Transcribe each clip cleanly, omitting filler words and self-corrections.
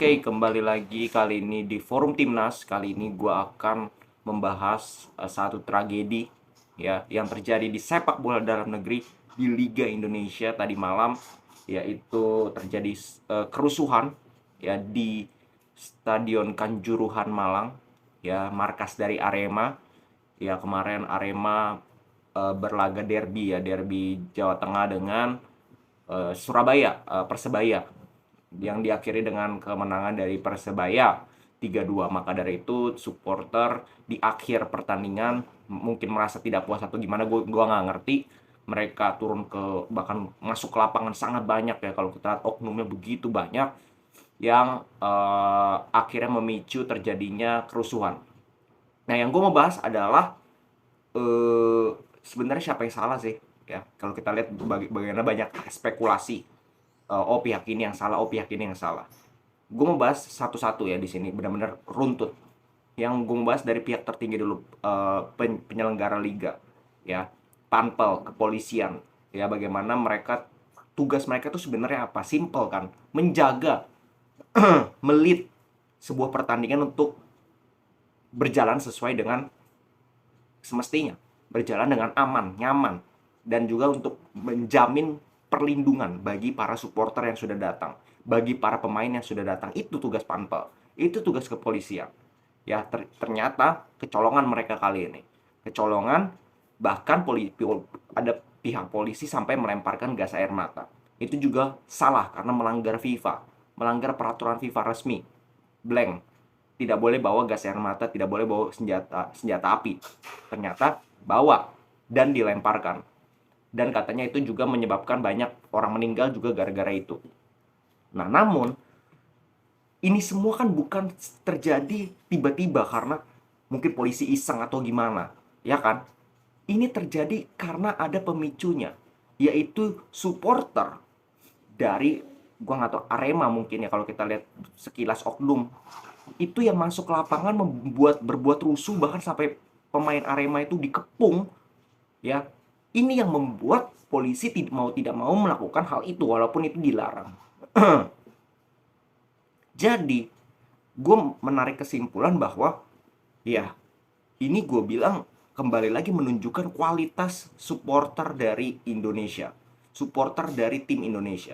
Oke, kembali lagi kali ini di Forum Timnas. Kali ini gue akan membahas satu tragedi ya yang terjadi di sepak bola dalam negeri di Liga Indonesia tadi malam, yaitu terjadi kerusuhan ya di Stadion Kanjuruhan Malang, ya markas dari Arema. Ya kemarin Arema berlaga derby ya, derby Jawa Tengah dengan Surabaya, Persebaya, yang diakhiri dengan kemenangan dari Persebaya 3-2. Maka dari itu supporter di akhir pertandingan mungkin merasa tidak puas atau gimana, gue nggak ngerti. Mereka turun ke, bahkan masuk ke lapangan sangat banyak ya, kalau kita lihat oknumnya begitu banyak, yang akhirnya memicu terjadinya kerusuhan. Nah, yang gue mau bahas adalah eh sebenarnya siapa yang salah sih ya. Kalau kita lihat bagaimana banyak spekulasi, oh pihak ini yang salah, oh pihak ini yang salah. Gue mau bahas satu-satu ya di sini, benar-benar runtut. Yang gue mau bahas dari pihak tertinggi dulu, penyelenggara liga, ya, panpel, kepolisian, ya, bagaimana mereka, tugas mereka itu sebenarnya apa? Simple kan, menjaga, melit sebuah pertandingan untuk berjalan sesuai dengan semestinya, berjalan dengan aman, nyaman, dan juga untuk menjamin perlindungan bagi para supporter yang sudah datang, bagi para pemain yang sudah datang. Itu tugas panpel, itu tugas kepolisian. Ya, ternyata kecolongan mereka kali ini. Kecolongan, bahkan ada pihak polisi sampai melemparkan gas air mata. Itu juga salah karena melanggar FIFA, melanggar peraturan FIFA resmi. Blank, tidak boleh bawa gas air mata, tidak boleh bawa senjata api. Ternyata bawa dan dilemparkan. Dan katanya itu juga menyebabkan banyak orang meninggal juga gara-gara itu. Nah, namun ini semua kan bukan terjadi tiba-tiba karena mungkin polisi iseng atau gimana, ya kan? Ini terjadi karena ada pemicunya, yaitu supporter dari, gua nggak tahu, Arema mungkin ya, kalau kita lihat sekilas oknum itu yang masuk ke lapangan berbuat rusuh, bahkan sampai pemain Arema itu dikepung ya. Ini yang membuat polisi tidak mau melakukan hal itu walaupun itu dilarang. Jadi gue menarik kesimpulan bahwa ya, ini gue bilang kembali lagi menunjukkan kualitas supporter dari Indonesia, supporter dari tim Indonesia.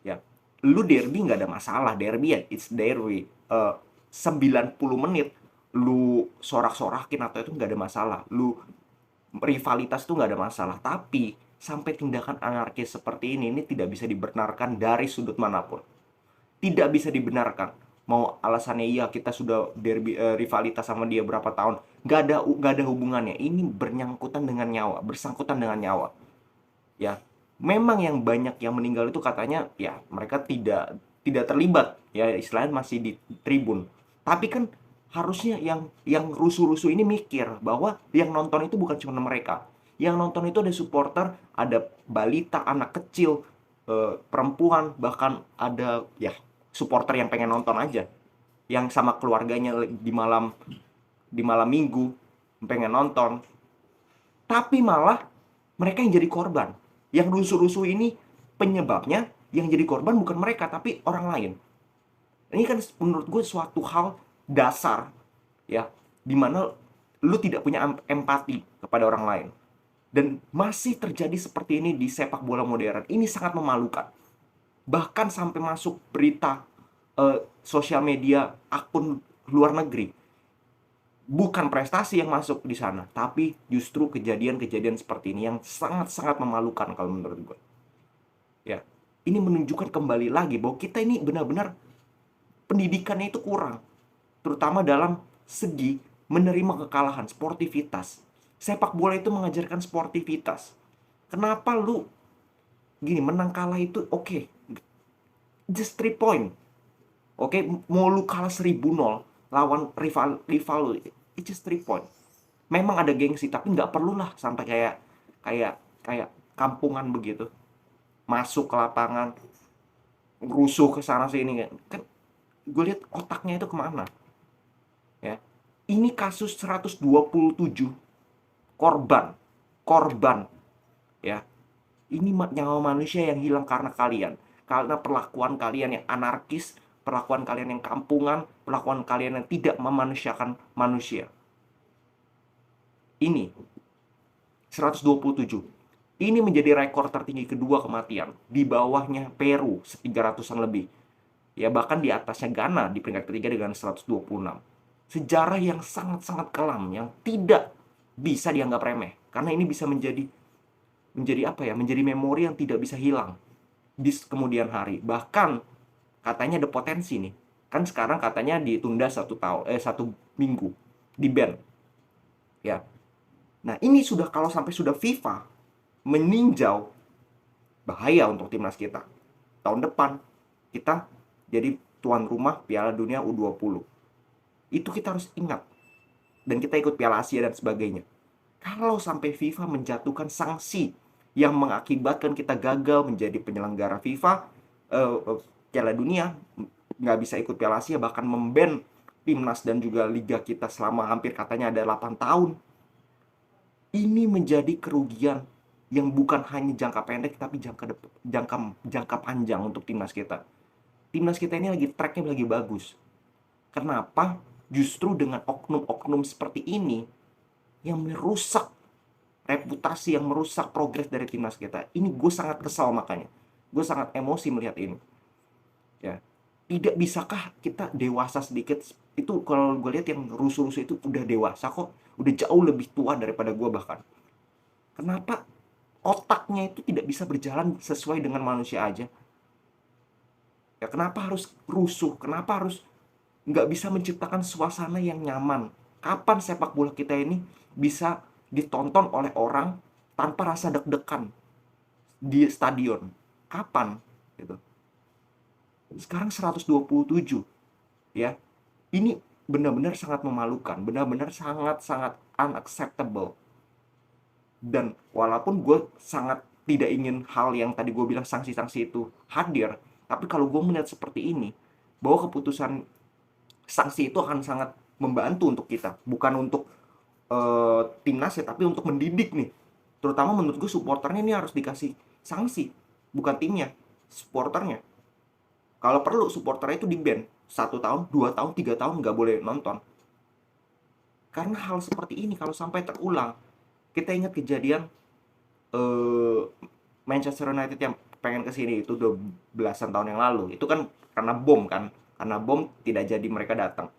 Ya, lu derby nggak ada masalah, derby ya it's derby. 90 menit lu sorak-sorakin atau itu nggak ada masalah, lu rivalitas tuh nggak ada masalah. Tapi sampai tindakan anarkis seperti ini tidak bisa dibenarkan dari sudut manapun, tidak bisa dibenarkan. Mau alasannya iya kita sudah derby, rivalitas sama dia berapa tahun, nggak ada hubungannya. Ini bernyangkutan dengan nyawa, bersangkutan dengan nyawa ya. Memang yang banyak yang meninggal itu katanya ya mereka tidak tidak terlibat ya, istilahnya masih di tribun. Tapi kan harusnya yang rusuh-rusuh ini mikir bahwa yang nonton itu bukan cuma mereka. Yang nonton itu ada supporter, ada balita, anak kecil, perempuan, bahkan ada ya supporter yang pengen nonton aja, yang sama keluarganya di malam minggu pengen nonton. Tapi malah mereka yang jadi korban. Yang rusuh-rusuh ini penyebabnya yang jadi korban bukan mereka tapi orang lain. Ini kan menurut gue suatu hal dasar ya, dimana lu tidak punya empati kepada orang lain. Dan masih terjadi seperti ini di sepak bola modern. Ini sangat memalukan. Bahkan sampai masuk berita sosial media akun luar negeri. Bukan prestasi yang masuk di sana, tapi justru kejadian-kejadian seperti ini yang sangat-sangat memalukan kalau menurut gue. Ya, ini menunjukkan kembali lagi bahwa kita ini benar-benar pendidikannya itu kurang, terutama dalam segi menerima kekalahan, sportivitas. Sepak bola itu mengajarkan sportivitas. Kenapa lu gini, menang kalah itu oke, just 3 point. Oke, mau lu kalah 1000-0 lawan rival lu, it's just 3 point. Memang ada gengsi, tapi nggak perlulah sampai kayak kayak kayak kampungan begitu. Masuk ke lapangan, rusuh ke sana sini kan, gue lihat otaknya itu kemana ya. Ini kasus 127 korban, korban ya. Ini nyawa manusia yang hilang karena kalian, karena perlakuan kalian yang anarkis, perlakuan kalian yang kampungan, perlakuan kalian yang tidak memanusiakan manusia. Ini 127. Ini menjadi rekor tertinggi kedua kematian, di bawahnya Peru 300-an lebih. Ya bahkan di atasnya Ghana di peringkat ketiga dengan 126. Sejarah yang sangat-sangat kelam yang tidak bisa dianggap remeh karena ini bisa menjadi apa ya? Menjadi memori yang tidak bisa hilang di kemudian hari. Bahkan katanya ada potensi nih. Kan sekarang katanya ditunda 1 minggu di ban. Ya. Nah, ini sudah kalau sampai sudah FIFA meninjau, bahaya untuk timnas kita. Tahun depan kita jadi tuan rumah Piala Dunia U20. Itu kita harus ingat. Dan kita ikut Piala Asia dan sebagainya. Kalau sampai FIFA menjatuhkan sanksi yang mengakibatkan kita gagal menjadi penyelenggara FIFA Piala Dunia, nggak bisa ikut Piala Asia, bahkan memban timnas dan juga liga kita selama hampir katanya ada 8 tahun. Ini menjadi kerugian yang bukan hanya jangka pendek tapi jangka panjang untuk timnas kita. Timnas kita ini lagi tracknya lagi bagus. Kenapa? Justru dengan oknum-oknum seperti ini yang merusak reputasi, yang merusak progres dari timnas kita. Ini gue sangat kesal makanya. Gue sangat emosi melihat ini. Ya, tidak bisakah kita dewasa sedikit? Itu kalau gue lihat yang rusuh-rusuh itu udah dewasa kok, udah jauh lebih tua daripada gue bahkan. Kenapa otaknya itu tidak bisa berjalan sesuai dengan manusia aja? Ya kenapa harus rusuh? Kenapa harus nggak bisa menciptakan suasana yang nyaman? Kapan sepak bola kita ini bisa ditonton oleh orang tanpa rasa deg-degan di stadion? Kapan? Gitu. Sekarang 127. Ya. Ini benar-benar sangat memalukan, benar-benar sangat-sangat unacceptable. Dan walaupun gue sangat tidak ingin hal yang tadi gue bilang sanksi-sanksi itu hadir, tapi kalau gue melihat seperti ini, bahwa keputusan sanksi itu akan sangat membantu untuk kita, bukan untuk timnas ya, tapi untuk mendidik nih. Terutama menurut gue supporternya ini harus dikasih sanksi, bukan timnya, supporternya. Kalau perlu supporternya itu di-ban 1 tahun, 2 tahun, 3 tahun nggak boleh nonton. Karena hal seperti ini kalau sampai terulang, kita ingat kejadian Manchester United yang pengen kesini itu 12-an tahun yang lalu. Itu kan karena bom kan, karena bom tidak jadi mereka datang.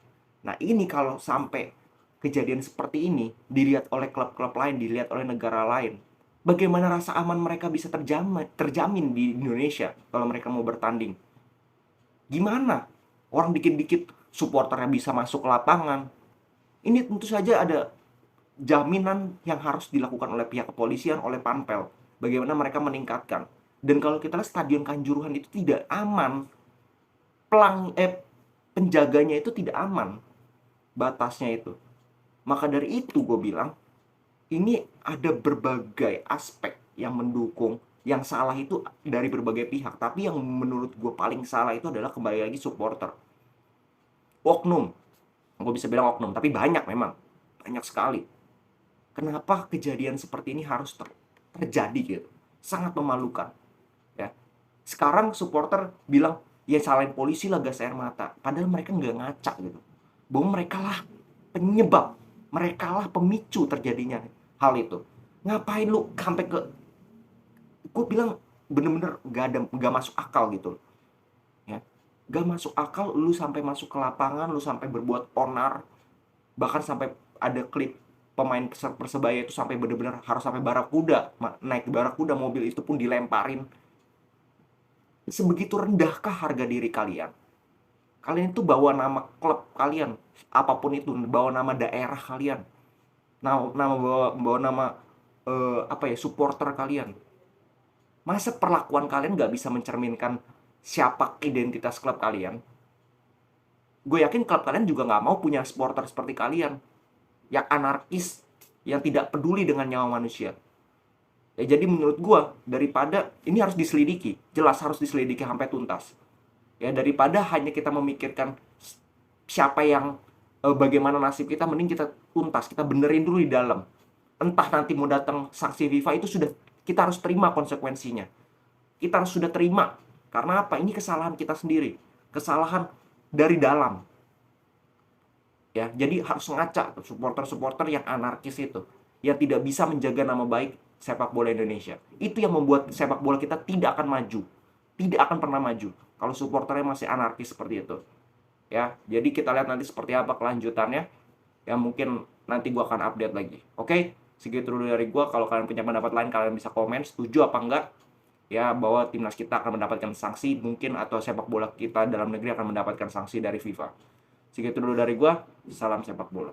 Nah ini kalau sampai kejadian seperti ini dilihat oleh klub-klub lain, dilihat oleh negara lain, bagaimana rasa aman mereka bisa terjamin di Indonesia kalau mereka mau bertanding? Gimana? Orang dikit-dikit supporternya bisa masuk ke lapangan. Ini tentu saja ada jaminan yang harus dilakukan oleh pihak kepolisian, oleh Panpel. Bagaimana mereka meningkatkan. Dan kalau kita lihat Stadion Kanjuruhan itu tidak aman. Penjaganya itu tidak aman. Batasnya itu. Maka dari itu gue bilang, ini ada berbagai aspek yang mendukung. Yang salah itu dari berbagai pihak. Tapi yang menurut gue paling salah itu adalah kembali lagi supporter. Oknum. Gue bisa bilang oknum, tapi banyak memang. Banyak sekali. Kenapa kejadian seperti ini harus terjadi gitu? Sangat memalukan. Ya. Sekarang supporter bilang, ya salahin polisi lah gas air mata. Padahal mereka nggak ngaca gitu. Bahwa mereka lah penyebab. Mereka lah pemicu terjadinya hal itu. Ngapain lu sampai ke... Gue bilang bener-bener gak masuk akal gitu. Ya. Gak masuk akal lu sampai masuk ke lapangan, lu sampai berbuat onar. Bahkan sampai ada klip pemain Persebaya itu sampai benar-benar harus sampai Barakuda, naik Barakuda, mobil itu pun dilemparin. Sebegitu rendahkah harga diri kalian? Kalian itu bawa nama klub kalian, apapun itu, bawa nama daerah kalian, bawa nama supporter kalian. Masa perlakuan kalian nggak bisa mencerminkan siapa identitas klub kalian? Gue yakin klub kalian juga nggak mau punya supporter seperti kalian, yang anarkis, yang tidak peduli dengan nyawa manusia. Ya, jadi menurut gue, daripada ini harus diselidiki, jelas harus diselidiki sampai tuntas. Ya, daripada hanya kita memikirkan siapa yang bagaimana nasib kita, mending kita tuntas, kita benerin dulu di dalam. Entah nanti mau datang sanksi FIFA, itu sudah kita harus terima konsekuensinya. Kita harus sudah terima. Karena apa? Ini kesalahan kita sendiri. kesalahan dari dalam. Ya, jadi harus ngaca supporter-supporter yang anarkis itu, yang tidak bisa menjaga nama baik sepak bola Indonesia. Itu yang membuat sepak bola kita tidak akan maju. Tidak akan pernah maju kalau supporternya masih anarkis seperti itu. Ya, jadi kita lihat nanti seperti apa kelanjutannya. Ya, mungkin nanti gua akan update lagi. Oke, segitu dulu dari gua. Kalau kalian punya pendapat lain, kalian bisa komen setuju apa enggak ya bahwa timnas kita akan mendapatkan sanksi mungkin, atau sepak bola kita dalam negeri akan mendapatkan sanksi dari FIFA. Segitu dulu dari gua. Salam sepak bola.